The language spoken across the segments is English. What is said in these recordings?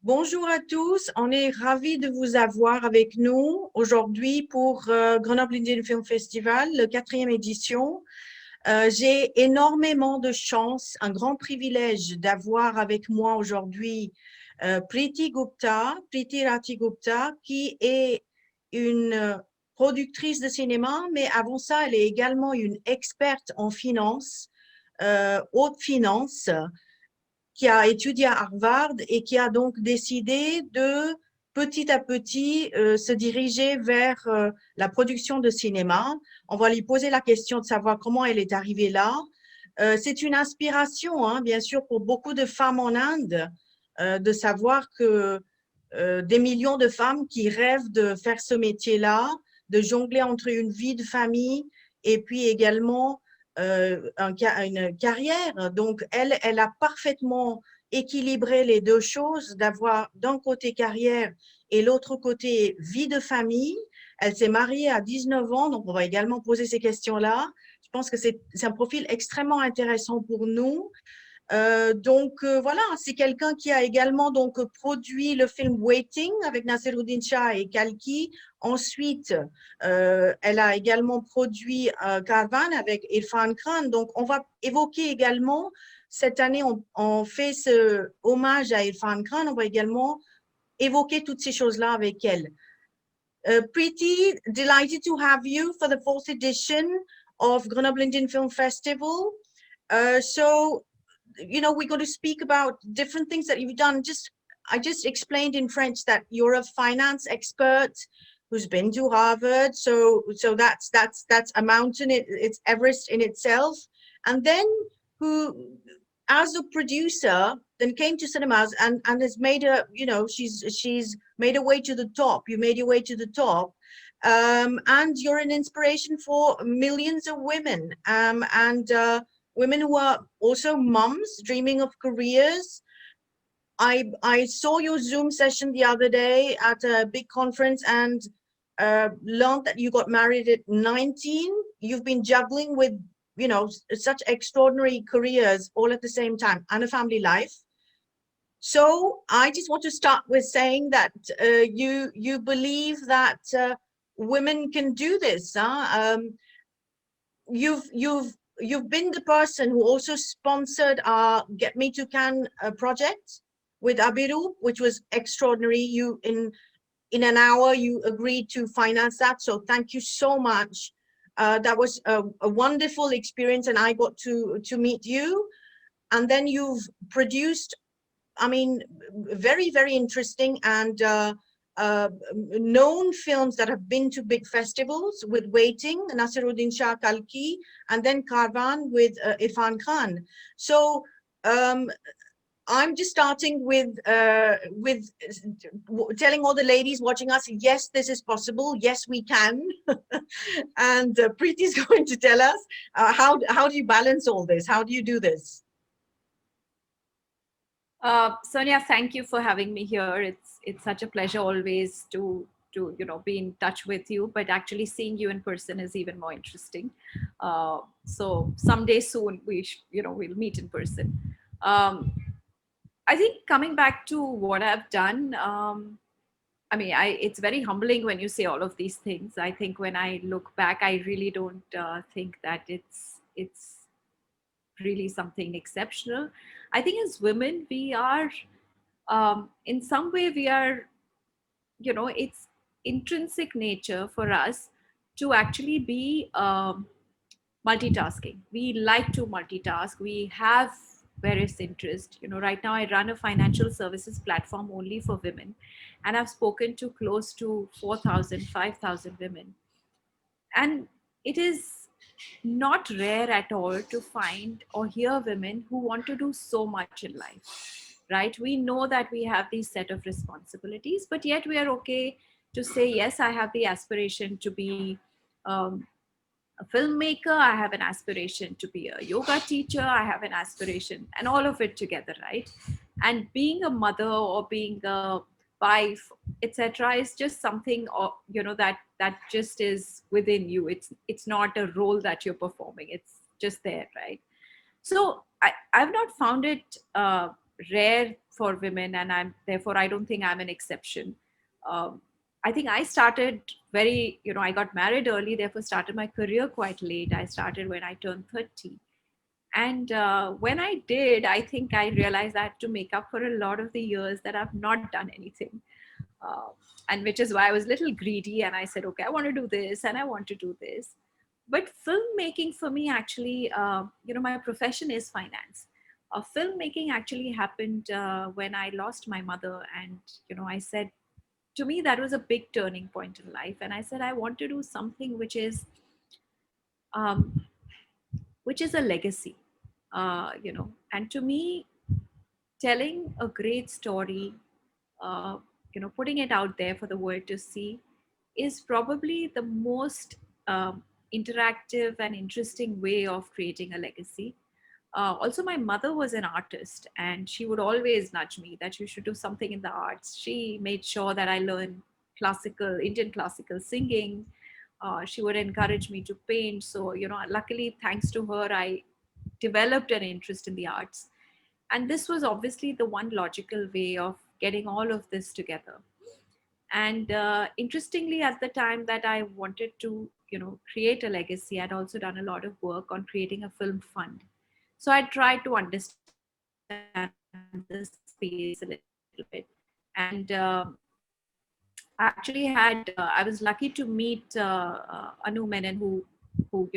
Bonjour à tous, on est ravis de vous avoir avec nous aujourd'hui pour Grenoble Indian Film Festival, le 4e édition. J'ai énormément de chance, un grand privilège d'avoir avec moi aujourd'hui Priti Rathi Gupta, qui est une productrice de cinéma, mais avant ça, elle est également une experte en finance, haute finance, qui a étudié à Harvard et qui a donc décidé de petit à petit se diriger vers la production de cinéma. On va lui poser la question de savoir comment elle est arrivée là. C'est une inspiration, hein, bien sûr, pour beaucoup de femmes en Inde, de savoir que des millions de femmes qui rêvent de faire ce métier-là, de jongler entre une vie de famille et puis également une carrière. Donc, elle a parfaitement équilibré les deux choses, d'avoir d'un côté carrière et l'autre côté vie de famille. Elle s'est mariée à 19 ans, donc on va également poser ces questions-là. Je pense que c'est un profil extrêmement intéressant pour nous. Voilà, c'est quelqu'un qui a également donc produit le film Waiting avec Naseeruddin Shah et Kalki. Ensuite, elle a également produit Caravan avec Irrfan Khan. Donc, on va évoquer également, cette année, on fait ce hommage à Irrfan Khan. On va également évoquer toutes ces choses-là avec elle. Priti, delighted to have you for the 4th edition of Grenoble Indian Film Festival. You know, we're going to speak about different things that you've done. I just explained in French that you're a finance expert who's been to Harvard. So that's a mountain. It's Everest in itself. And then who, as a producer, then came to cinemas and has made she's made her way to the top. You made your way to the top. And you're an inspiration for millions of women. Women who are also moms dreaming of careers. I saw your Zoom session the other day at a big conference and learned that you got married at 19. You've been juggling with, you know, such extraordinary careers all at the same time and a family life. So I just want to start with saying that you believe that women can do this. You've been the person who also sponsored our Get Me to Cannes project with Abiru, which was extraordinary. You in an hour you agreed to finance that, so thank you so much. That was a wonderful experience, and I got to meet you. And then you've produced, I mean, very, very interesting and known films that have been to big festivals with Waiting, Naseeruddin Shah, Kalki, and then Caravan with Irrfan Khan. So I'm just starting with telling all the ladies watching us, yes, this is possible. Yes, we can. And Priti is going to tell us how do you balance all this? How do you do this? Sonia, thank you for having me here. It's such a pleasure always to be in touch with you, but actually seeing you in person is even more interesting. So someday soon we'll meet in person. I think coming back to what I've done, it's very humbling when you say all of these things. I think when I look back, I really don't think that it's really something exceptional. I think as women, we are, in some way, we are, it's intrinsic nature for us to actually be multitasking. We like to multitask. We have various interests. Right now I run a financial services platform only for women, and I've spoken to close to 4,000, 5,000 women. And it is not rare at all to find or hear women who want to do so much in life, right? We know that we have these set of responsibilities, but yet we are okay to say, yes, I have the aspiration to be um, a filmmaker, I have an aspiration to be a yoga teacher, I have an aspiration, and all of it together, right? And being a mother or being a wife, etc., is just something, or that just is within you. It's not a role that you're performing. It's just there, right? So I've not found it rare for women, and I don't think I'm an exception. Um, I think I started I got married early, therefore started my career quite late. I started when I turned 30. And when I did, I think I realized I had to make up for a lot of the years that I've not done anything. Uh, and which is why I was a little greedy and I said, okay, I want to do this and I want to do this. But filmmaking for me actually, my profession is finance. Filmmaking actually happened when I lost my mother. And, I said, to me, that was a big turning point in life. And I said, I want to do something um, which is a legacy, and to me, telling a great story, putting it out there for the world to see is probably the most interactive and interesting way of creating a legacy. Also, my mother was an artist and she would always nudge me that you should do something in the arts. She made sure that I learned Indian classical singing. She would encourage me to paint. So, luckily, thanks to her, I developed an interest in the arts. And this was obviously the one logical way of getting all of this together. And interestingly, at the time that I wanted to, create a legacy, I'd also done a lot of work on creating a film fund. So I tried to understand the space a little bit. And I actually I was lucky to meet Anu Menon, who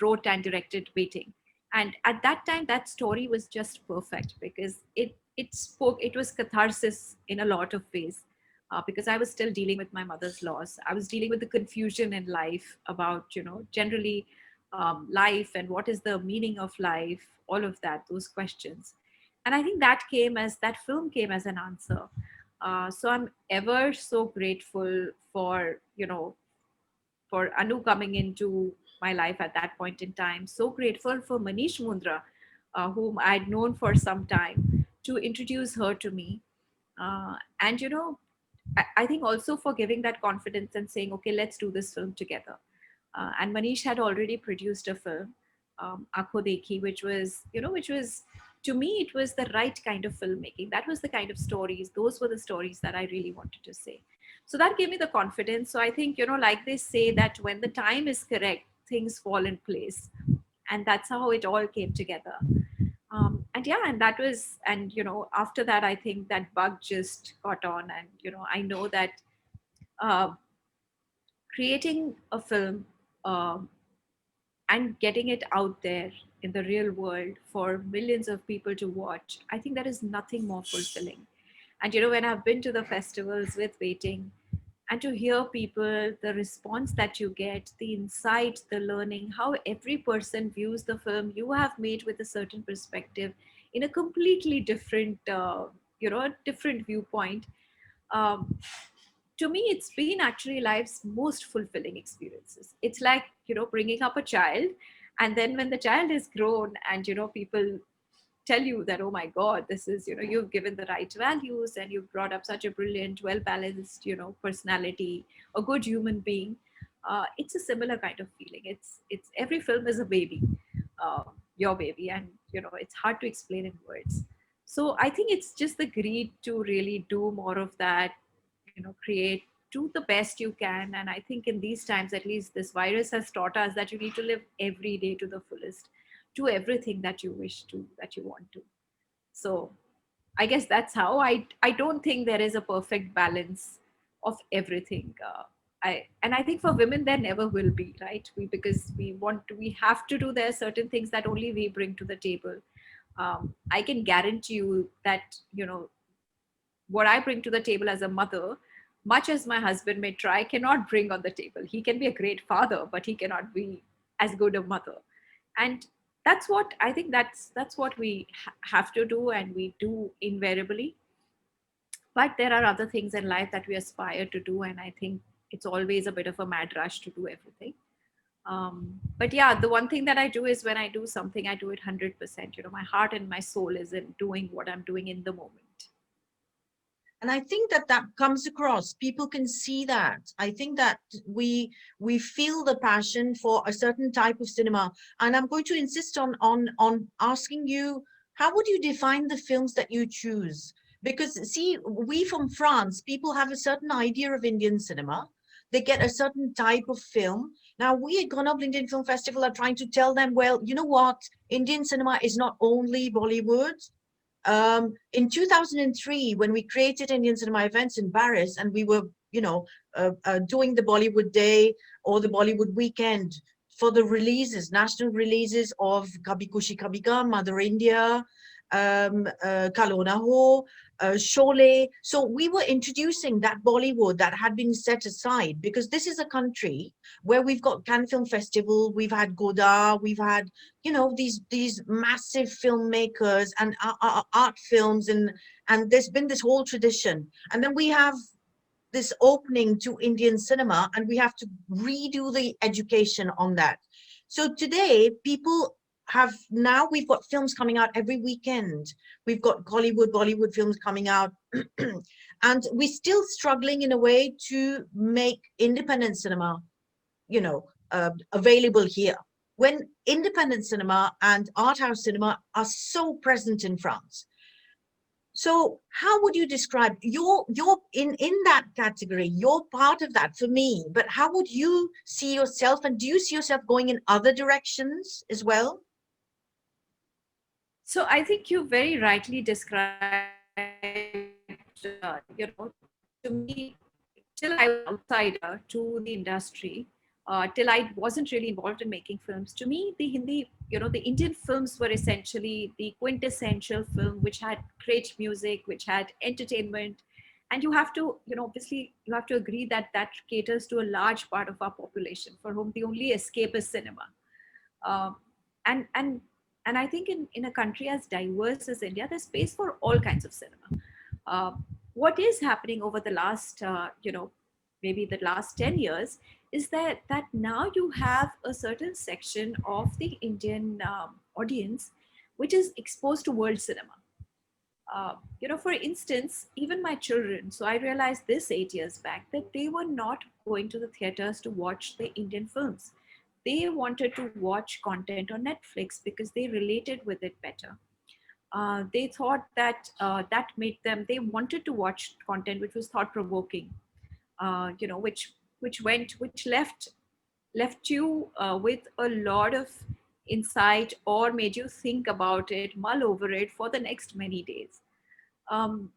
wrote and directed Waiting. And at that time, that story was just perfect because it was catharsis in a lot of ways. Because I was still dealing with my mother's loss. I was dealing with the confusion in life about, generally life and what is the meaning of life, all of that, those questions. And I think that film came as an answer. So I'm ever so grateful for Anu coming into my life at that point in time. So grateful for Manish Mundra, whom I'd known for some time, to introduce her to me. And I think also for giving that confidence and saying, okay, let's do this film together. And Manish had already produced a film, Aakho Dekhi, which was, to me, it was the right kind of filmmaking. That was the kind of stories, those were the stories that I really wanted to say. So that gave me the confidence. So I think, like they say that when the time is correct, things fall in place. And that's how it all came together. And yeah, and that was, and after that, I think that bug just got on. And I know that uh, creating a film, um, and getting it out there in the real world for millions of people to watch, I think there is nothing more fulfilling. And when I've been to the festivals with Waiting, and to hear people, the response that you get, the insight, the learning, how every person views the film you have made with a certain perspective in a completely different, different viewpoint. Um, to me, it's been actually life's most fulfilling experiences. It's like, bringing up a child. And then when the child is grown and, people tell you that, oh my God, this is, you've given the right values and you've brought up such a brilliant, well balanced, personality, a good human being. It's a similar kind of feeling. It's every film is a baby, uh, your baby, and it's hard to explain in words. So I think it's just the greed to really do more of that, create, do the best you can. And I think in these times, at least this virus has taught us that you need to live every day to the fullest, do everything that you wish to, that you want to. So I guess that's how I don't think there is a perfect balance of everything. I think for women there never will be, right? Because we have to do, there are certain things that only we bring to the table. I can guarantee you that what I bring to the table as a mother, much as my husband may try, cannot bring on the table. He can be a great father, but he cannot be as good a mother. And that's what I think, that's what we have to do, and we do invariably. But there are other things in life that we aspire to do, and I think it's always a bit of a mad rush to do everything. But yeah, the one thing that I do is when I do something, I do it 100%. My heart and my soul is in doing what I'm doing in the moment. And I think that that comes across. People can see that. I think that we feel the passion for a certain type of cinema. And I'm going to insist on asking you, how would you define the films that you choose? Because see, we from France, people have a certain idea of Indian cinema. They get a certain type of film. Now, we at Grenoble Indian Film Festival are trying to tell them, well, you know what? Indian cinema is not only Bollywood. In 2003, when we created Indian cinema events in Paris, and we were, doing the Bollywood Day or the Bollywood Weekend for the releases, national releases of Kabhi Khushi Kabhi Gham, Mother India, Kalo Na Ho, Sholay. So we were introducing that Bollywood that had been set aside, because this is a country where we've got Cannes Film Festival, we've had Godard, we've had, these massive filmmakers and art films, and there's been this whole tradition. And then we have this opening to Indian cinema, and we have to redo the education on that. So today, we've got films coming out every weekend. We've got Bollywood films coming out. And we're still struggling in a way to make independent cinema, available here, when independent cinema and art house cinema are so present in France. So how would you describe you're in that category? You're part of that for me, but how would you see yourself, and do you see yourself going in other directions as well? So I think you very rightly described, to me, till I was outsider to the industry, till I wasn't really involved in making films, to me, the Hindi, the Indian films were essentially the quintessential film, which had great music, which had entertainment. And you have to, obviously, you have to agree that that caters to a large part of our population for whom the only escape is cinema. Um, and and and I think in a country as diverse as India, there's space for all kinds of cinema. Uh, what is happening over the last, maybe the last 10 years, is that now you have a certain section of the Indian audience which is exposed to world cinema. For instance, even my children, so I realized this 8 years back, that they were not going to the theaters to watch the Indian films. They wanted to watch content on Netflix because they related with it better. They thought that that made them, they wanted to watch content which was thought provoking, which left you with a lot of insight, or made you think about it, mull over it for the next many days. Um,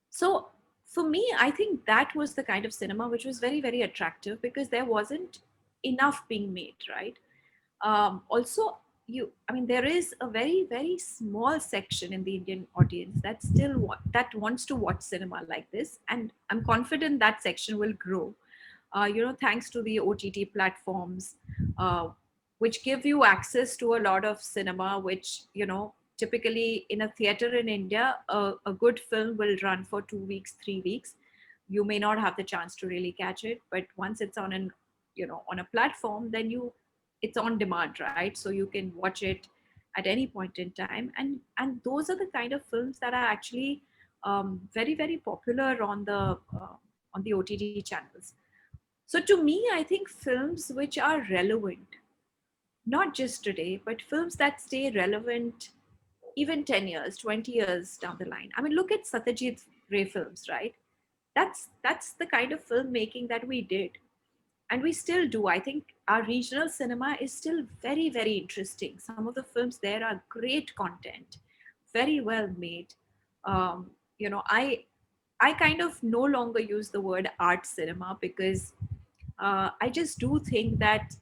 so for me, I think that was the kind of cinema which was very, very attractive, because there wasn't enough being made, right? Also, there is a very, very small section in the Indian audience that that wants to watch cinema like this, and I'm confident that section will grow. Thanks to the OTT platforms, uh, which give you access to a lot of cinema, which typically in a theater in India, a good film will run for 2 weeks, 3 weeks. You may not have the chance to really catch it, but once it's on a platform, then it's on demand, right? So you can watch it at any point in time, and those are the kind of films that are actually very, very popular on the OTT channels. So to me, I think films which are relevant, not just today, but films that stay relevant even 10 years, 20 years down the line. I mean, look at Satyajit Ray films, right? That's the kind of filmmaking that we did, and we still do. I think our regional cinema is still very, very interesting. Some of the films there are great content, very well made. um, I kind of no longer use the word art cinema, because I just do think that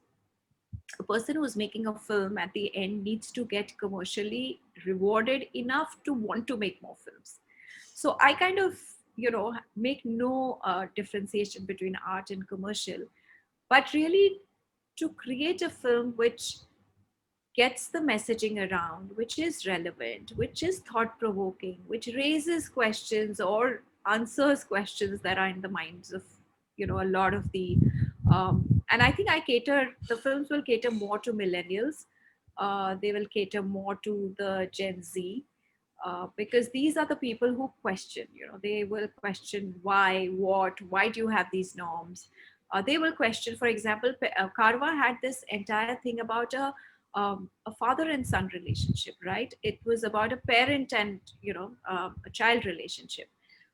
a person who's making a film at the end needs to get commercially rewarded enough to want to make more films. So I kind of, make no differentiation between art and commercial, but really to create a film which gets the messaging around, which is relevant, which is thought provoking, which raises questions or answers questions that are in the minds of, a lot of the And I think the films will cater more to millennials. They will cater more to the Gen Z, because these are the people who question, they will question why, why do you have these norms? They will question, for example, Karwa had this entire thing about a father and son relationship, right? It was about a parent and, a child relationship.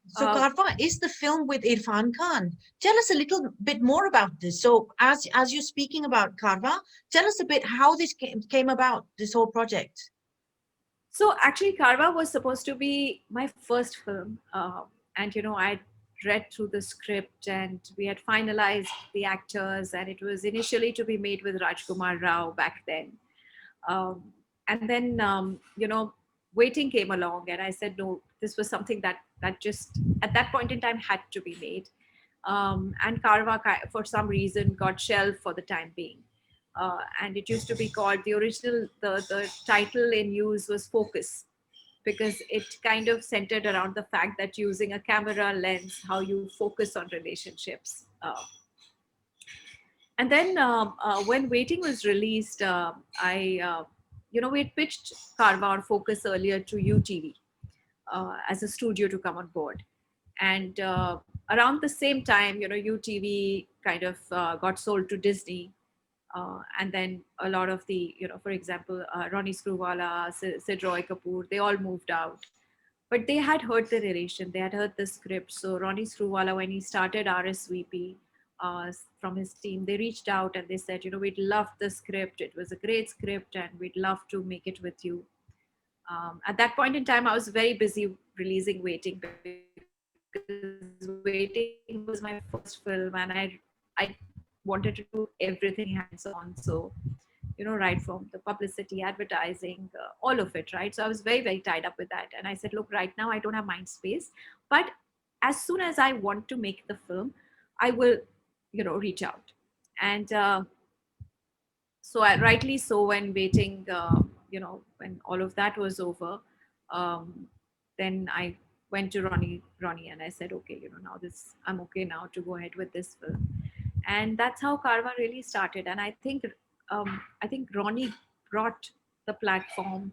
So Karwa is the film with Irrfan Khan. Tell us a little bit more about this. So as you're speaking about Karwa, tell us a bit how this came about, this whole project. So actually, Karwa was supposed to be my first film, and I read through the script, and we had finalized the actors, and it was initially to be made with Rajkumar Rao back then, um, and then waiting came along, and I said no. This was something that just at that point in time had to be made, and Karwa for some reason got shelved for the time being. And it used to be called the title in use was Focus, because it kind of centered around the fact that using a camera lens, how you focus on relationships. And then when Waiting was released, we had pitched Karwa or Focus earlier to UTV as a studio to come on board. And around the same time, UTV kind of got sold to Disney. And then a lot of the, for example, Ronnie Screwvala, Sid Roy Kapoor, they all moved out. But they had heard the narration, they had heard the script. So Ronnie Screwvala, when he started RSVP from his team, they reached out and they said, we'd love the script. It was a great script and we'd love to make it with you. At that point in time, I was very busy releasing Waiting, because Waiting was my first film, and I wanted to do everything hands-on. So, right from the publicity, advertising, all of it, right? So I was very, very tied up with that. And I said, look, right now I don't have mind space, but as soon as I want to make the film, I will, reach out. And so rightly so, when Waiting, when all of that was over, then I went to Ronnie, and I said, okay, now I'm okay now to go ahead with this film. And that's how Karwa really started. And I think Ronnie brought the platform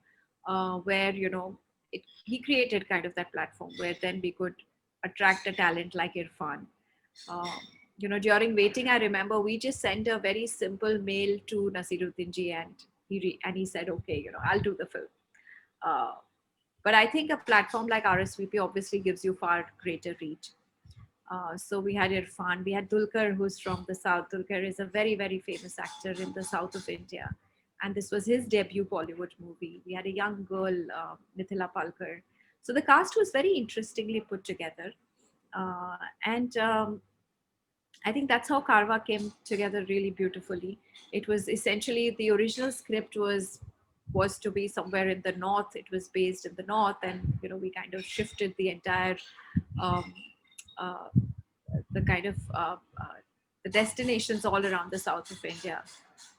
where, he created kind of that platform where then we could attract a talent like Irrfan. During Waiting, I remember we just sent a very simple mail to Naseeruddin Ji, and he said, okay, I'll do the film. But I think a platform like RSVP obviously gives you far greater reach. So we had Irrfan, we had Dulquer, who's from the South. Dulquer is a very, very famous actor in the south of India. And this was his debut Bollywood movie. We had a young girl, Mithila Palkar. So the cast was very interestingly put together. And I think that's how Karwa came together really beautifully. It was essentially, the original script was to be somewhere in the north. It was based in the north, and we kind of shifted the entire um, the kind of the destinations all around the south of India.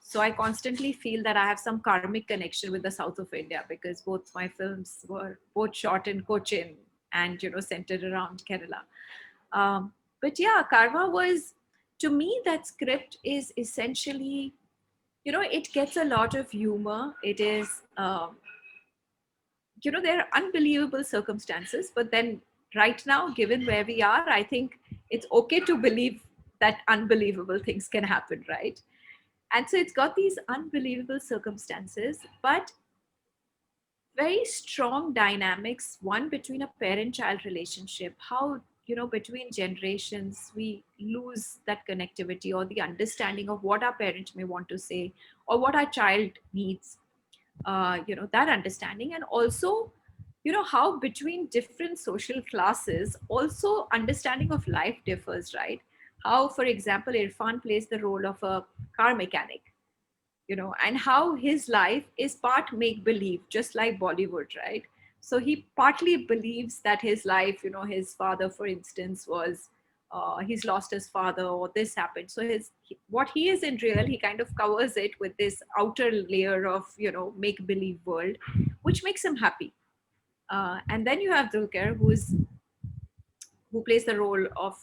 So I constantly feel that I have some karmic connection with the south of India, because both my films were both shot in Cochin and centered around Kerala. But yeah, Karwa was, to me, that script is essentially, it gets a lot of humor. It is, there are unbelievable circumstances, but then right now, given where we are, I think it's okay to believe that unbelievable things can happen, right? And so it's got these unbelievable circumstances, but very strong dynamics, one between a parent-child relationship, how, between generations, we lose that connectivity or the understanding of what our parent may want to say or what our child needs, that understanding. And also, how between different social classes, also understanding of life differs, right? How, for example, Irrfan plays the role of a car mechanic, and how his life is part make believe, just like Bollywood, right? So he partly believes that his life, his father, for instance, was he's lost his father, or this happened. So what he is in real, he kind of covers it with this outer layer of make believe world, which makes him happy. And then you have Dulquer, who plays the role of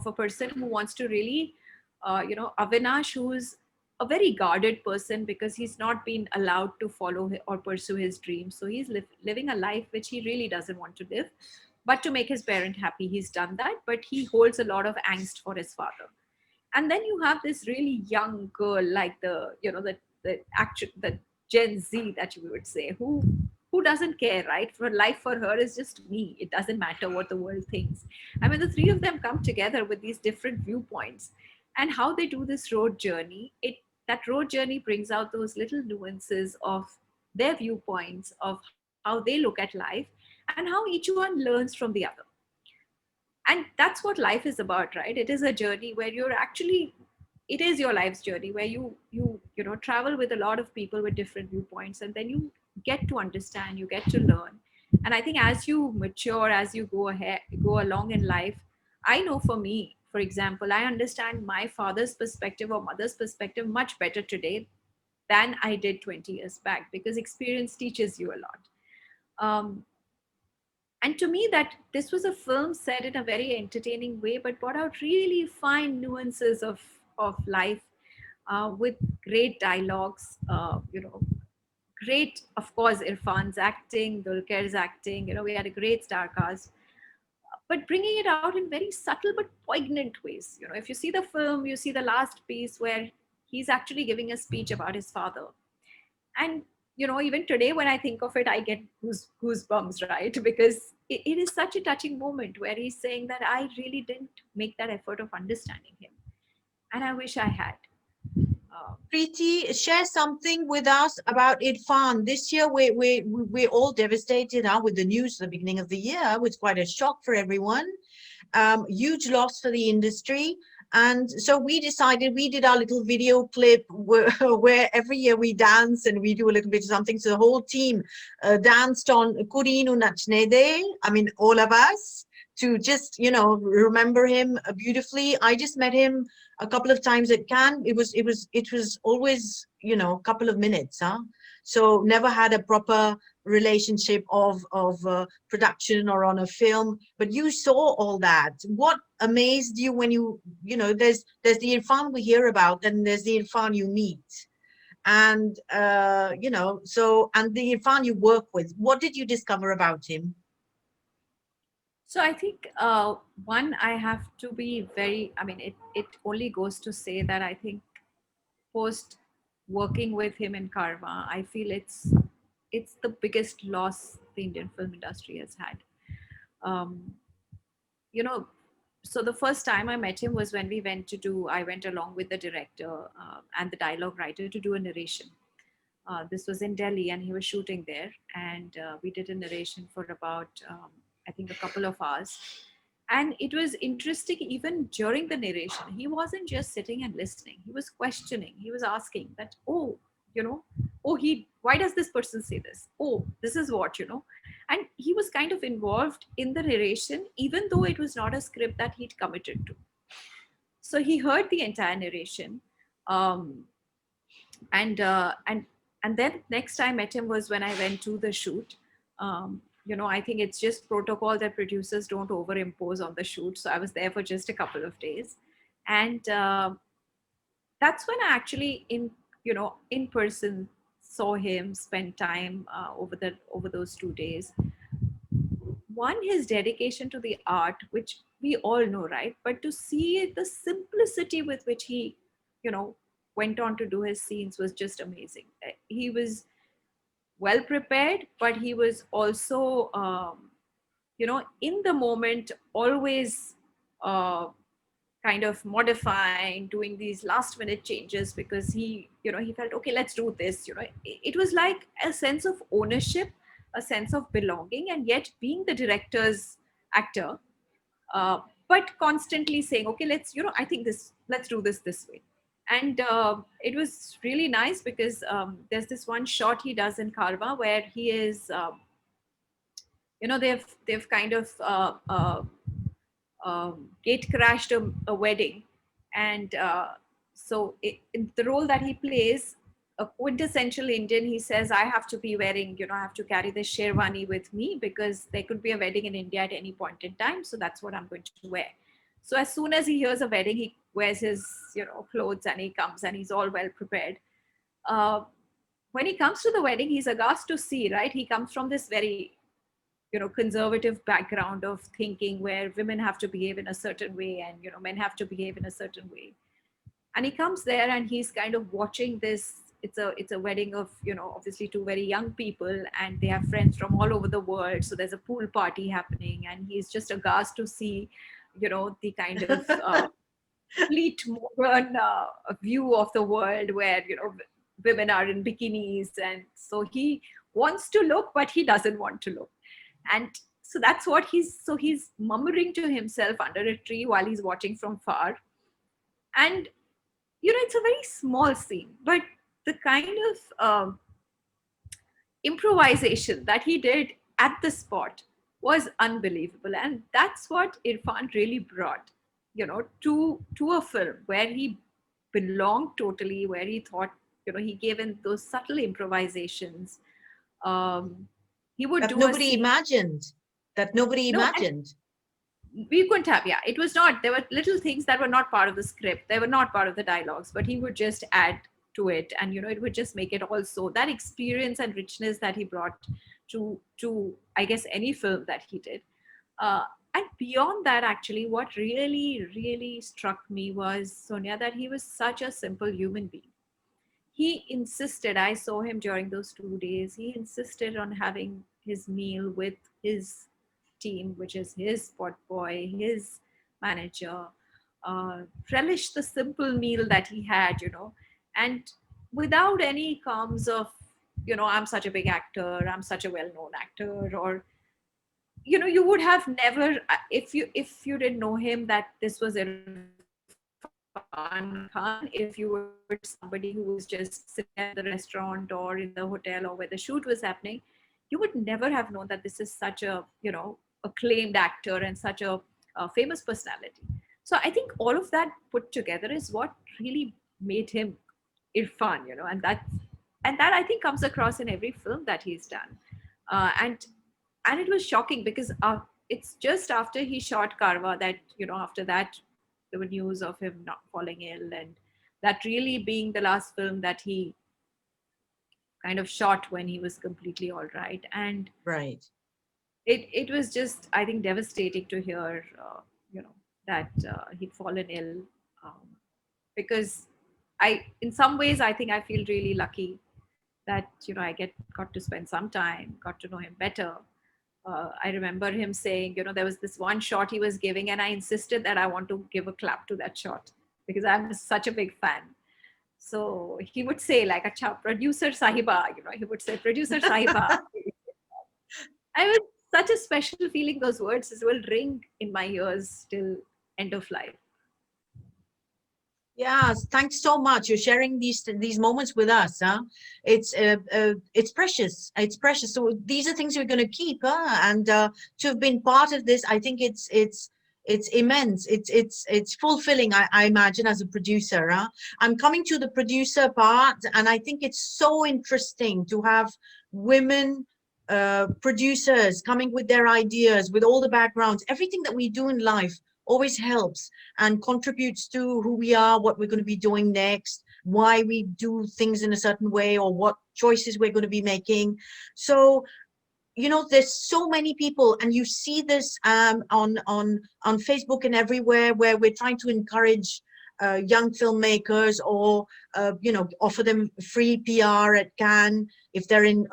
a person who wants to really Avinash, who's a very guarded person because he's not been allowed to follow or pursue his dreams. So he's living a life which he really doesn't want to live. But to make his parent happy, he's done that. But he holds a lot of angst for his father. And then you have this really young girl, like the Gen Z that you would say, who doesn't care, right? For life for her is just me. It doesn't matter what the world thinks. I mean, the three of them come together with these different viewpoints, and how they do this road journey. That road journey brings out those little nuances of their viewpoints, of how they look at life, and how each one learns from the other. And that's what life is about, right? It is a journey where you're actually, it is your life's journey where you travel with a lot of people with different viewpoints, and then you get to understand, you get to learn. And I think as you mature, as you go along in life, I know for me, for example, I understand my father's perspective or mother's perspective much better today than I did 20 years back, because experience teaches you a lot. um, and to me, that this was a film set in a very entertaining way, but brought out really fine nuances of life, with great dialogues. Great, of course, Irfan's acting, Dulquer's acting. We had a great star cast, but bringing it out in very subtle but poignant ways. If you see the film, you see the last piece where he's actually giving a speech about his father. And even today when I think of it, I get goosebumps, right? Because it is such a touching moment where he's saying that I really didn't make that effort of understanding him, and I wish I had. Preeti, share something with us about Irfan. This year, we're all devastated with the news at the beginning of the year. It was quite a shock for everyone. Huge loss for the industry. And so we decided, we did our little video clip where every year we dance and we do a little bit of something. So the whole team danced on Kuri Nu Nachne De. I mean, all of us, to just, remember him beautifully. I just met him a couple of times at Cannes. It was always, a couple of minutes, huh? So never had a proper relationship of production or on a film, but you saw all that. What amazed you when there's the Irfan we hear about, and there's the Irfan you meet, and and the Irfan you work with. What did you discover about him? So I think, one, I have to be very, I mean, it only goes to say that I think post working with him in Karma, I feel it's the biggest loss the Indian film industry has had. Um, you know, so the first time I met him was when I went along with the director and the dialogue writer to do a narration. This was in Delhi, and he was shooting there, and we did a narration for about, I think, a couple of hours. And it was interesting, even during the narration, he wasn't just sitting and listening. He was questioning. He was asking that, oh, why does this person say this? Oh, this is what. And he was kind of involved in the narration, even though it was not a script that he'd committed to. So he heard the entire narration. Um, and then next time I met him was when I went to the shoot. I think it's just protocol that producers don't overimpose on the shoot, so I was there for just a couple of days. And that's when I actually in person saw him, spend time over those 2 days. One, his dedication to the art, which we all know, right? But to see the simplicity with which he you know went on to do his scenes was just amazing. He was well prepared, but he was also in the moment, always kind of modifying, doing these last minute changes, because he felt, okay, let's do this. It was like a sense of ownership, a sense of belonging, and yet being the director's actor, uh, but constantly saying, okay, I think let's do this way. And it was really nice because there's this one shot he does in Karma where he is they've kind of gate crashed a wedding. And so in the role that he plays, a quintessential Indian, he says, I have to be wearing, I have to carry this sherwani with me because there could be a wedding in India at any point in time. So that's what I'm going to wear. So as soon as he hears a wedding, he wears his, clothes, and he comes and he's all well prepared. When he comes to the wedding, he's aghast to see, right? He comes from this very, conservative background of thinking where women have to behave in a certain way and, men have to behave in a certain way. And he comes there and he's kind of watching this. It's a wedding of, obviously two very young people, and they have friends from all over the world. So there's a pool party happening, and he's just aghast to see, the kind of complete modern view of the world where, women are in bikinis. And so he wants to look, but he doesn't want to look. And so that's what he's murmuring to himself under a tree while he's watching from far. And, it's a very small scene, but the kind of improvisation that he did at the spot was unbelievable. And that's what Irrfan really brought, to a film where he belonged totally, where he thought, he gave in those subtle improvisations. He would do nobody imagined. We couldn't have, it was not, there were little things that were not part of the script, they were not part of the dialogues, but he would just add to it, and it would just make it also that experience and richness that he brought to I guess any film that he did. And beyond that, actually, what really struck me was, Sonia, that he was such a simple human being. He insisted, I saw him during those 2 days, he insisted on having his meal with his team, which is his pot boy, his manager, relish the simple meal that he had, and without any qualms of, I'm such a big actor, I'm such a well-known actor, or, you would have never, if you didn't know him, that this was Irrfan Khan, if you were somebody who was just sitting at the restaurant or in the hotel or where the shoot was happening, you would never have known that this is such a, acclaimed actor and such a famous personality. So I think all of that put together is what really made him Irrfan, and that I think comes across in every film that he's done. And it was shocking because it's just after he shot Karwa that, after that there were news of him not falling ill, and that really being the last film that he kind of shot when he was completely all right. And right. It was just, I think, devastating to hear, that he'd fallen ill, because in some ways, I think I feel really lucky that, I got to spend some time, got to know him better. I remember him saying, there was this one shot he was giving, and I insisted that I want to give a clap to that shot because I'm such a big fan. So he would say, like, "Acha, producer Sahiba," he would say, "Producer Sahiba." I was such a special feeling. Those words will ring in my ears till end of life. Yes, thanks so much. You're sharing these moments with us. It's precious. It's precious. So these are things we're going to keep. And to have been part of this, I think it's immense. It's fulfilling. I imagine, as a producer. I'm coming to the producer part, and I think it's so interesting to have women producers coming with their ideas, with all the backgrounds. Everything that we do in life always helps and contributes to who we are, what we're going to be doing next, why we do things in a certain way, or what choices we're going to be making. So, there's so many people, and you see this on Facebook and everywhere, where we're trying to encourage young filmmakers, or offer them free PR at Cannes if they're in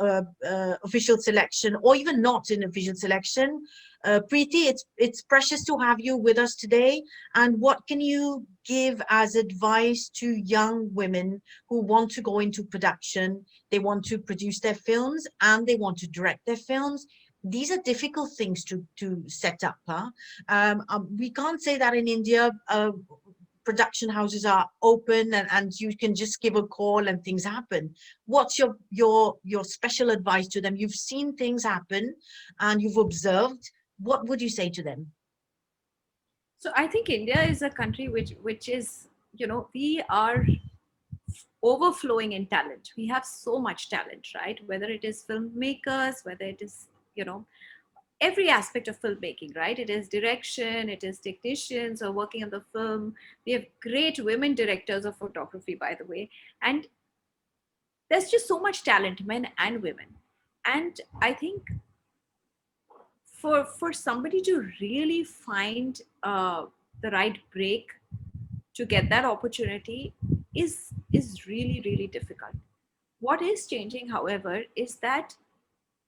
official selection, or even not in official selection. Priti, it's precious to have you with us today. And what can you give as advice to young women who want to go into production? They want to produce their films and they want to direct their films. These are difficult things to set up. We can't say that in India. Production houses are open and you can just give a call and things happen. What's your special advice to them? You've seen things happen and you've observed. What would you say to them? So I think India is a country which is, we are overflowing in talent. We have so much talent, right? Whether it is filmmakers, whether it is, every aspect of filmmaking, right? It is direction, it is technicians or working on the film. We have great women directors of photography, by the way. And there's just so much talent, men and women. And I think for somebody to really find the right break to get that opportunity is really, really difficult. What is changing, however, is that,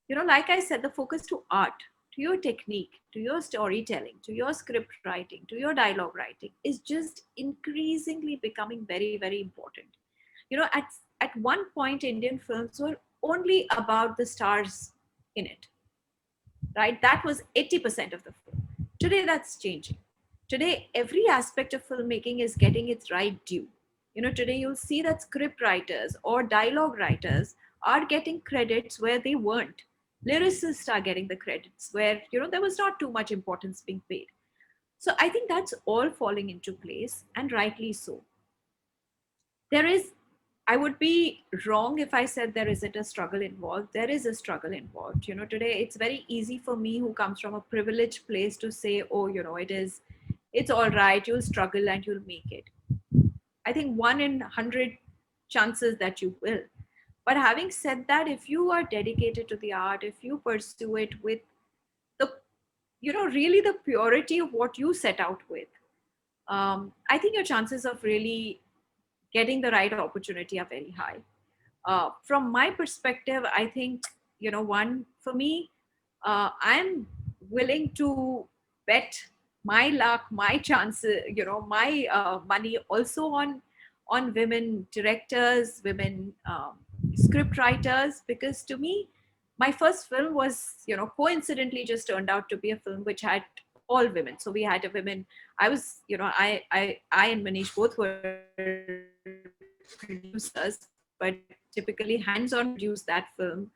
like I said, the focus to art, to your technique, to your storytelling, to your script writing, to your dialogue writing is just increasingly becoming very, very important. At one point, Indian films were only about the stars in it, right? That was 80% of the film. Today, that's changing. Today, every aspect of filmmaking is getting its right due. Today you'll see that script writers or dialogue writers are getting credits where they weren't. Lyricists are getting the credits where, there was not too much importance being paid. So I think that's all falling into place, and rightly so. There is, I would be wrong if I said there isn't a struggle involved. There is a struggle involved. Today it's very easy for me, who comes from a privileged place, to say, oh, it's all right, you'll struggle and you'll make it. I think 1 in 100 chances that you will. But having said that, if you are dedicated to the art, if you pursue it with the, really the purity of what you set out with, I think your chances of really getting the right opportunity are very high. From my perspective, I think, one, for me, I'm willing to bet my luck, my chances, my money also on women directors, women script writers, because to me, my first film was, coincidentally just turned out to be a film which had all women. So we had a women. I was, I and Manish both were producers, but typically hands-on produced that film.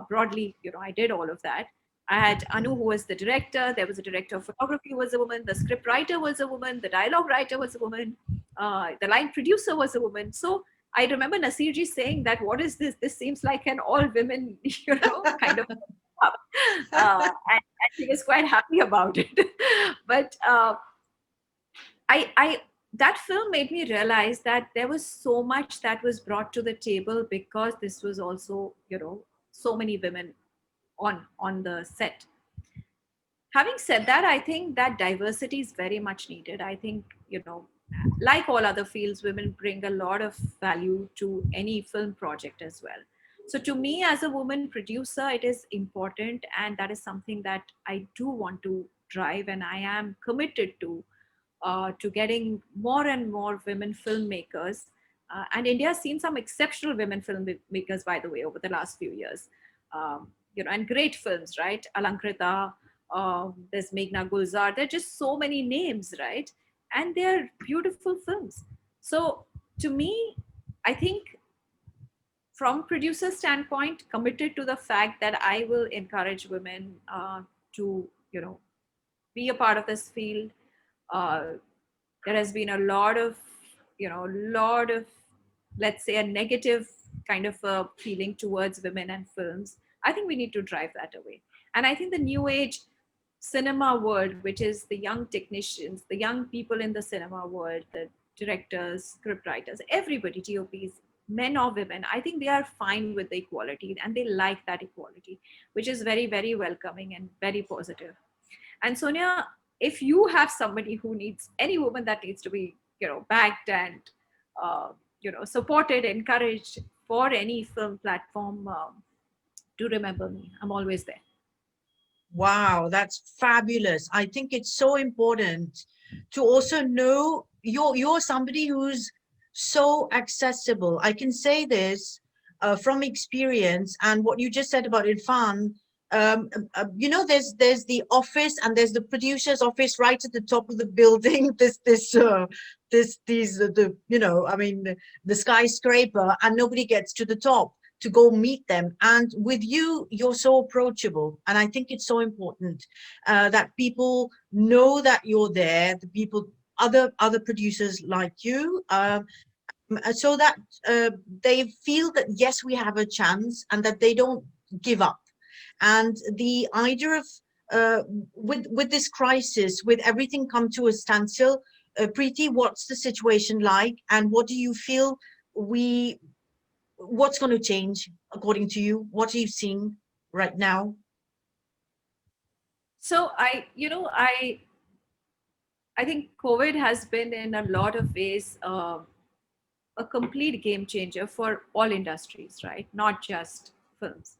Broadly, I did all of that. I had Anu, who was the director. There was a director of photography who was a woman. The script writer was a woman. The dialogue writer was a woman. The line producer was a woman. So I remember Naseerji saying that, what is this? This seems like an all-women, kind of. And he was quite happy about it. But I that film made me realize that there was so much that was brought to the table, because this was also, so many women on the set. Having said that, I think that diversity is very much needed. I think, like all other fields, women bring a lot of value to any film project as well. So to me, as a woman producer, it is important, and that is something that I do want to drive, and I am committed to getting more and more women filmmakers. And India has seen some exceptional women filmmakers, by the way, over the last few years. And great films, right? Alankrita, there's Meghna Gulzar. There are just so many names, right? And they're beautiful films. So to me, I think from producer standpoint, committed to the fact that I will encourage women to, be a part of this field. There has been a lot of, let's say, a negative kind of a feeling towards women and films. I think we need to drive that away. And I think the new age cinema world, which is the young technicians, the young people in the cinema world, the directors, script writers, everybody, TOPs, men or women, I think they are fine with the equality, and they like that equality, which is very, very welcoming and very positive. And Sonia, if you have somebody who needs, any woman that needs to be, backed and, supported, encouraged for any film platform, do remember me. I'm always there. Wow, that's fabulous. I think it's so important to also know you're somebody who's so accessible. I can say this from experience, and what you just said about Irfan. There's the office, and there's the producer's office right at the top of the building. The skyscraper, and nobody gets to the top to go meet them. And with you, you're so approachable. And I think it's so important that people know that you're there, the people, other producers like you, so that they feel that, yes, we have a chance, and that they don't give up. And the idea of with this crisis, with everything come to a standstill, Priti, what's the situation like, and what do you feel what's going to change according to you? What are you seeing right now? So I think COVID has been in a lot of ways a complete game changer for all industries, right? Not just films,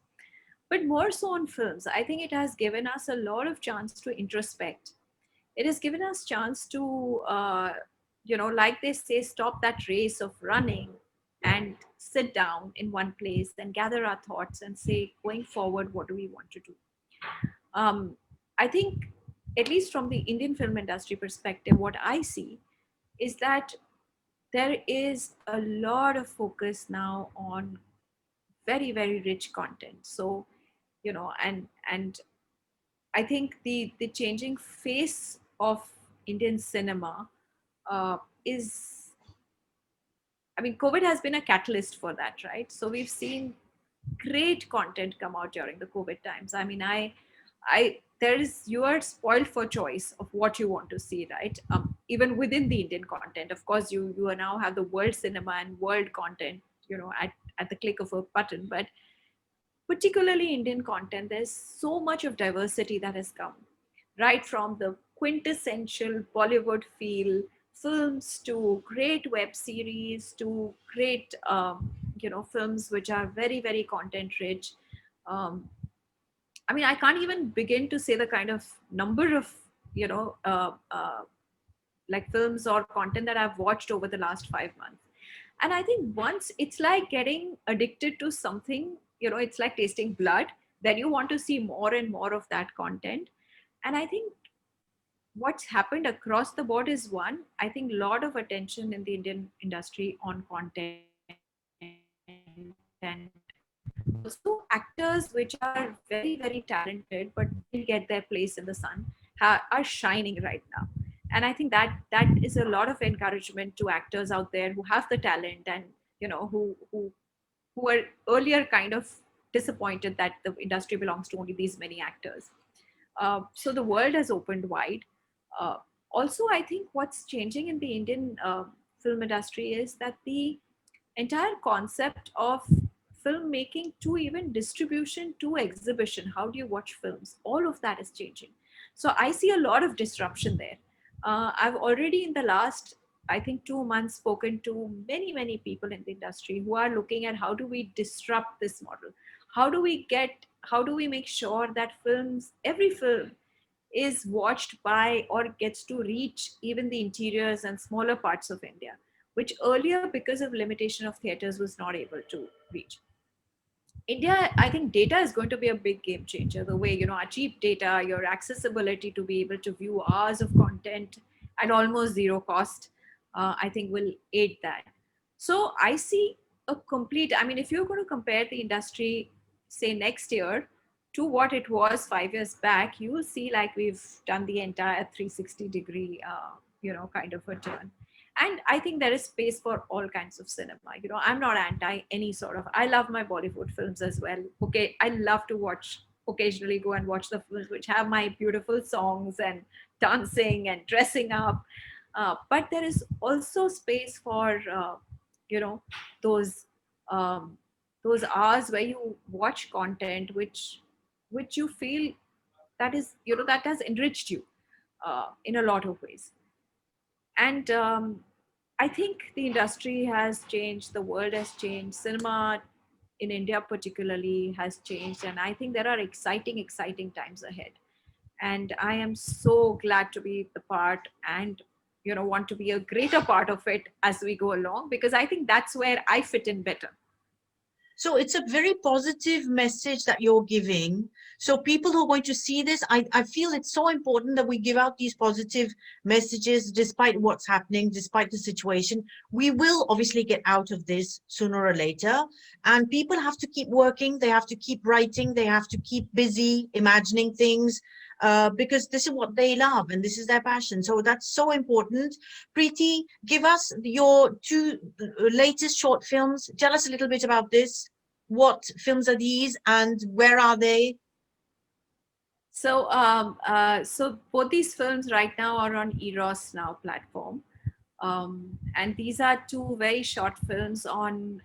but more so on films. I think it has given us a lot of chance to introspect. It has given us chance to, like they say, stop that race of running and sit down in one place and gather our thoughts and say, going forward, what do we want to do? I think, at least from the Indian film industry perspective, what I see is that there is a lot of focus now on very, very rich content. So, and I think the changing face of Indian cinema is, I mean, COVID has been a catalyst for that, right? So we've seen great content come out during the COVID times. I mean, there is, you are spoiled for choice of what you want to see, right? Even within the Indian content, of course, you are now have the world cinema and world content, at the click of a button. But particularly Indian content, there's so much of diversity that has come, right from the quintessential Bollywood feel films to great web series to great, films which are very, very content rich. Um, I mean, I can't even begin to say the kind of number of, you know, uh, uh, like films or content that I've watched over the last 5 months. And I think once it's like getting addicted to something, it's like tasting blood, then you want to see more and more of that content. And I think what's happened across the board is, one, I think a lot of attention in the Indian industry on content, and also actors which are very, very talented but didn't get their place in the sun are shining right now. And I think that is a lot of encouragement to actors out there who have the talent, and who were earlier kind of disappointed that the industry belongs to only these many actors. So the world has opened wide. Uh, Also, I think what's changing in the Indian film industry is that the entire concept of filmmaking to even distribution to exhibition, how do you watch films, all of that is changing. So I see a lot of disruption there. I've already in the last, I think, 2 months spoken to many people in the industry who are looking at how do we disrupt this model, how do we make sure that films, every film is watched by or gets to reach even the interiors and smaller parts of India, which earlier, because of limitation of theaters, was not able to reach. India, I think data is going to be a big game changer. The way, our cheap data, your accessibility to be able to view hours of content at almost zero cost, I think will aid that. So I see a complete, I mean, if you're going to compare the industry, say next year, to what it was 5 years back, you will see like we've done the entire 360-degree, kind of a turn. And I think there is space for all kinds of cinema. I'm not anti any sort of, I love my Bollywood films as well. Okay, I love to watch, occasionally go and watch the films which have my beautiful songs and dancing and dressing up. But there is also space for you know those um, those hours where you watch content which you feel that is, that has enriched you in a lot of ways. And I think the industry has changed, the world has changed, cinema in India particularly has changed, and I think there are exciting times ahead. And I am so glad to be the part, and want to be a greater part of it as we go along, because I think that's where I fit in better. So it's a very positive message that you're giving. So people who are going to see this, I feel it's so important that we give out these positive messages despite what's happening, despite the situation. We will obviously get out of this sooner or later. And people have to keep working. They have to keep writing. They have to keep busy, imagining things, because this is what they love and this is their passion. So that's so important. Priti, give us your two latest short films. Tell us a little bit about this. What films are these and where are they? So both these films right now are on Eros Now platform. And these are two very short films on,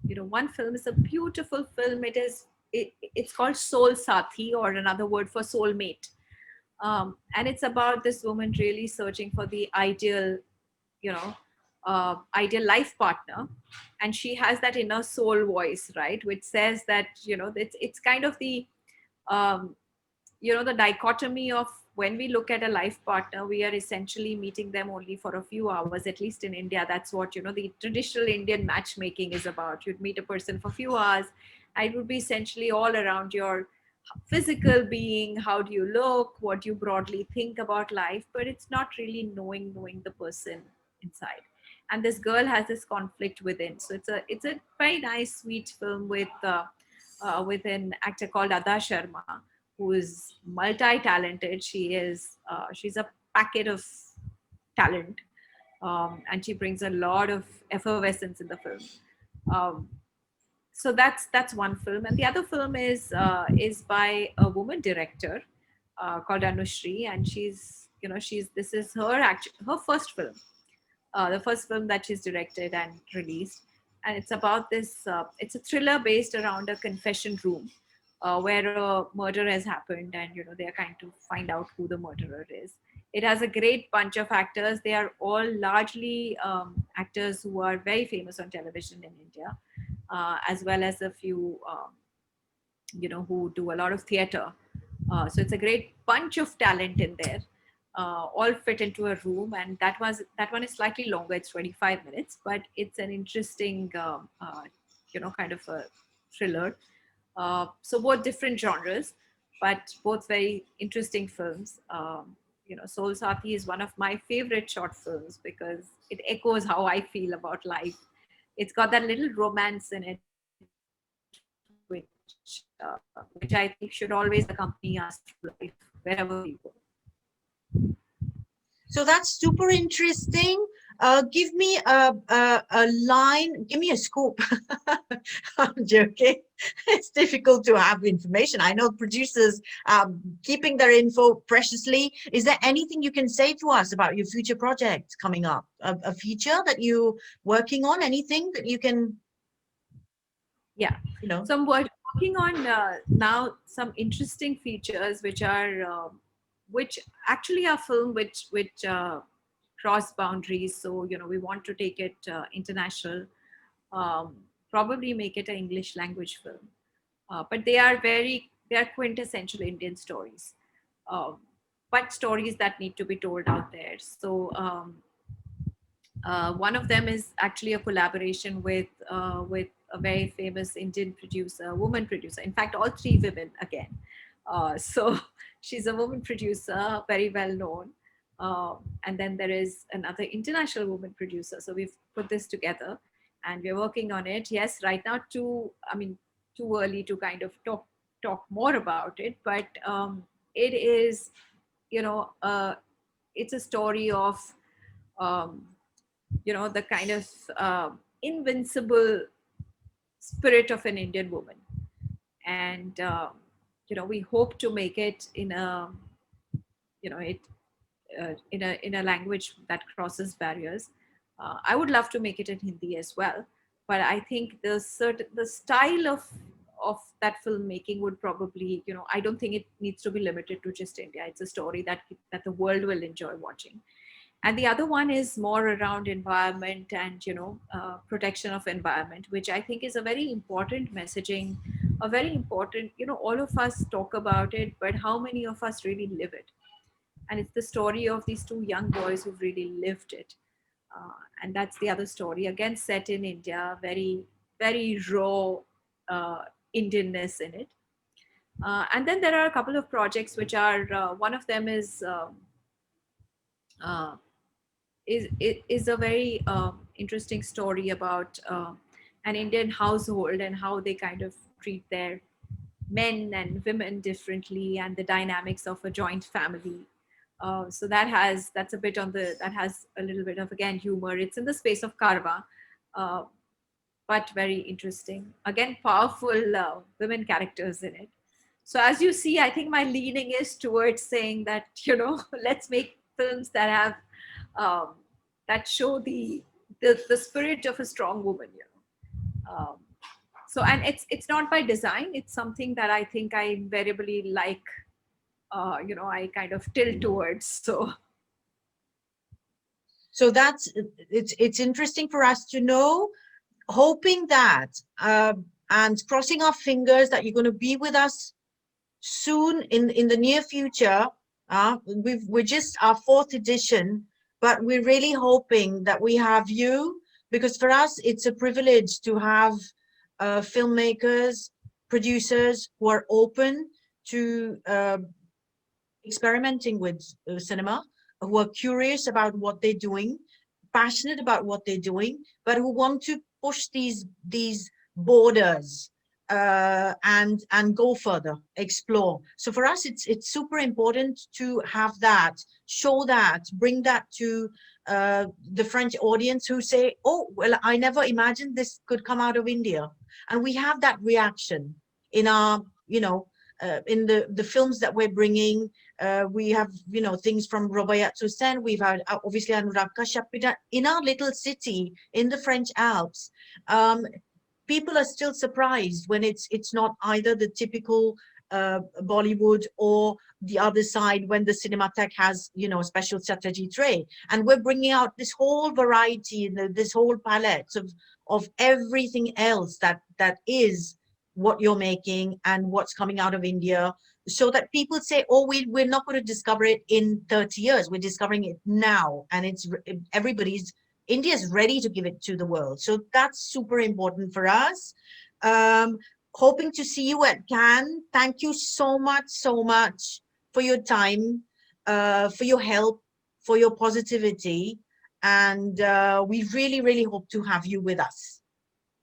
one film is a beautiful film. It's called Soul Sathi, or another word for soulmate. And it's about this woman really searching for the ideal, you know, ideal life partner. And she has that inner soul voice, right? Which says that, it's kind of um, the dichotomy of, when we look at a life partner, we are essentially meeting them only for a few hours. At least in India, that's what the traditional Indian matchmaking is about. You'd meet a person for a few hours, and it would be essentially all around your physical being. How do you look, what do you broadly think about life, but it's not really knowing the person inside. And this girl has this conflict within. So it's a very nice sweet film with an actor called Adah Sharma, who is multi-talented. She's a packet of talent, and she brings a lot of effervescence in the film. Um, so that's one film, and the other film is by a woman director called Anushri, and she's this is her first film, the first film that she's directed and released. And it's about this, it's a thriller based around a confession room where a murder has happened, and they are trying to find out who the murderer is. It has a great bunch of actors. They are all largely actors who are very famous on television in India, as well as a few who do a lot of theater. So it's a great bunch of talent in there, all fit into a room. And that one is slightly longer. It's 25 minutes, but it's an interesting, kind of a thriller. So both different genres, but both very interesting films. Soul Sati is one of my favorite short films because it echoes how I feel about life. It's got that little romance in it, which I think should always accompany us through life wherever we go. So that's super interesting. Give me a line, give me a scoop. I'm joking. It's difficult to have information. I know producers keeping their info preciously. Is there anything you can say to us about your future projects coming up? A feature that you're working on? Anything that you can? Yeah. So I'm working on now some interesting features, which actually are film which cross boundaries. So we want to take it international, um, probably make it an English language film, but they are quintessential Indian stories, um, but stories that need to be told out there. So one of them is actually a collaboration with a very famous Indian producer, woman producer. In fact, all three women again. So she's a woman producer, very well known. And then there is another international woman producer. So we've put this together, and we're working on it. Yes, right now, too early to kind of talk more about it, but it is, it's a story of. Um, the kind of invincible spirit of an Indian woman. And, we hope to make it in a, it in a language that crosses barriers. I would love to make it in Hindi as well, but I think the style of that filmmaking would probably, I don't think it needs to be limited to just India. It's a story that the world will enjoy watching. And the other one is more around environment and protection of environment, which I think is a very important messaging, a very important, all of us talk about it, but how many of us really live it? And it's the story of these two young boys who've really lived it. And that's the other story, again set in India, very very raw Indianness in it. And then there are a couple of projects which are one of them uh, is a very interesting story about an Indian household and how they kind of treat their men and women differently, and the dynamics of a joint family. So that's a bit that has a little bit of, again, humor. It's in the space of Karwa, uh, but very interesting. Again, powerful women characters in it. So as you see, I think my leaning is towards saying that, let's make films that have, that show the spirit of a strong woman, so, and it's not by design, it's something that I think I invariably like, I kind of tilt towards. So it's interesting for us to know, hoping that and crossing our fingers that you're going to be with us soon in the near future. We're just our 4th edition, but we're really hoping that we have you, because for us it's a privilege to have filmmakers, producers who are open to experimenting with cinema, who are curious about what they're doing, passionate about what they're doing, but who want to push these borders and go further, explore. So for us, it's super important to have that, show that, bring that to the French audience, who say, "Oh, well, I never imagined this could come out of India," and we have that reaction in our, in the films that we're bringing. We have, things from Robayat Hussain. We've had obviously Anurag Kashyap in our little city in the French Alps. People are still surprised when it's not either the typical Bollywood or the other side, when the Cinematheque has, special strategy tray, and we're bringing out this whole variety, this whole palette of everything else that is what you're making and what's coming out of India, so that people say, "Oh, we're not going to discover it in 30 years. We're discovering it now, and India's ready to give it to the world." So that's super important for us. Hoping to see you at Cannes. Thank you so much for your time, for your help, for your positivity, and we really, really hope to have you with us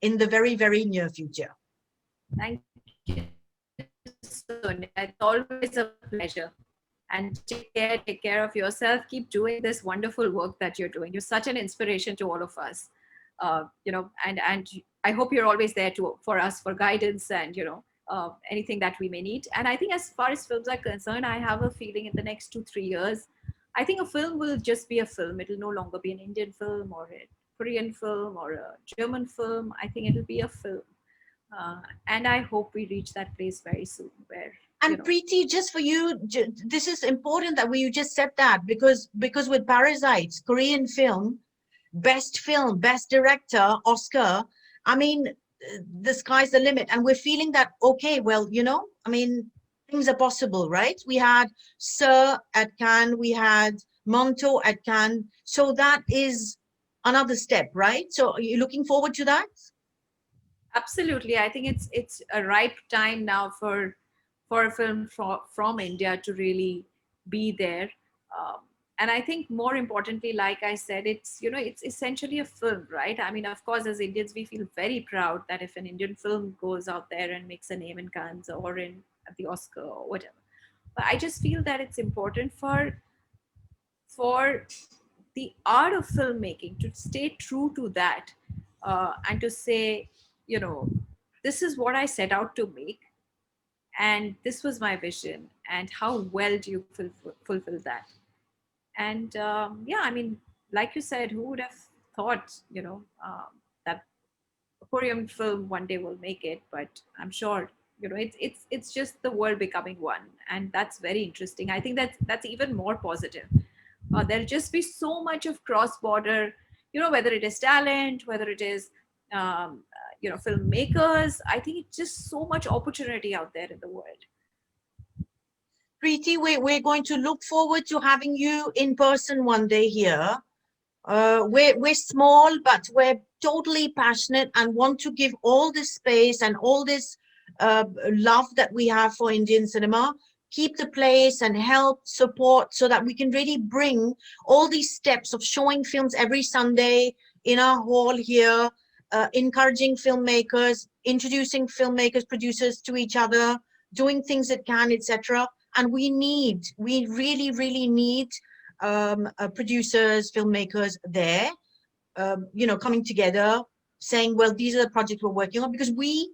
in the very, very near future. Thank you, Sonia. It's always a pleasure. And take care of yourself. Keep doing this wonderful work that you're doing. You're such an inspiration to all of us. And I hope you're always there for us, for guidance and, anything that we may need. And I think as far as films are concerned, I have a feeling in the next 2-3 years, I think a film will just be a film. It'll no longer be an Indian film or a Korean film or a German film. I think it'll be a film. And I hope we reach that place very soon where. And Priti, just for you, this is important that you just said that, because with Parasites, Korean film, best director, Oscar, I mean, the sky's the limit. And we're feeling that, okay, well, things are possible, right? We had Sir at Cannes, we had Monto at Cannes. So that is another step, right? So are you looking forward to that? Absolutely. I think it's a ripe time now for a film from India to really be there. And I think more importantly, like I said, it's essentially a film, right? I mean, of course, as Indians, we feel very proud that if an Indian film goes out there and makes a name in Cannes or at the Oscar or whatever. But I just feel that it's important for the art of filmmaking to stay true to that, and to say, this is what I set out to make. And this was my vision, and how well do you fulfill that? And I mean, like you said, who would have thought, that a Korean film one day will make it? But I'm sure, it's just the world becoming one, and that's very interesting. I think that's even more positive. There'll just be so much of cross-border, whether it is talent, whether it is filmmakers. I think it's just so much opportunity out there in the world. Priti, we're going to look forward to having you in person one day here. We're small, but we're totally passionate and want to give all this space and all this love that we have for Indian cinema, keep the place and help support, so that we can really bring all these steps of showing films every Sunday in our hall here, encouraging filmmakers, introducing filmmakers, producers to each other, doing things at Cannes, etc. And we really, really need producers, filmmakers there, coming together, saying, well, these are the projects we're working on, because we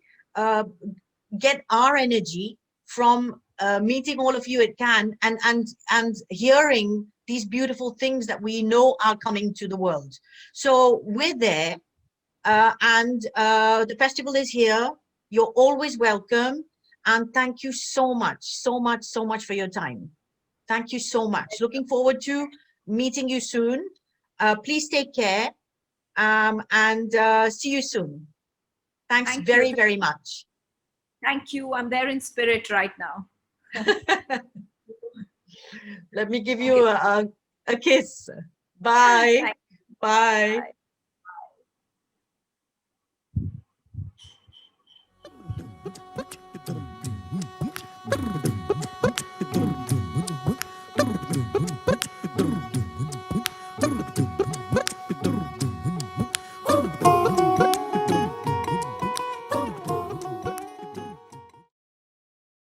get our energy from meeting all of you at Cannes and hearing these beautiful things that we know are coming to the world. So we're there, and the festival is here. You're always welcome, and thank you so much for your time. Thank you so much. Looking forward to meeting you soon. Please take care, and see you soon. Thanks very much. Thank you. I'm there in spirit right now. Let me give you a kiss. Bye. Bye. Bye.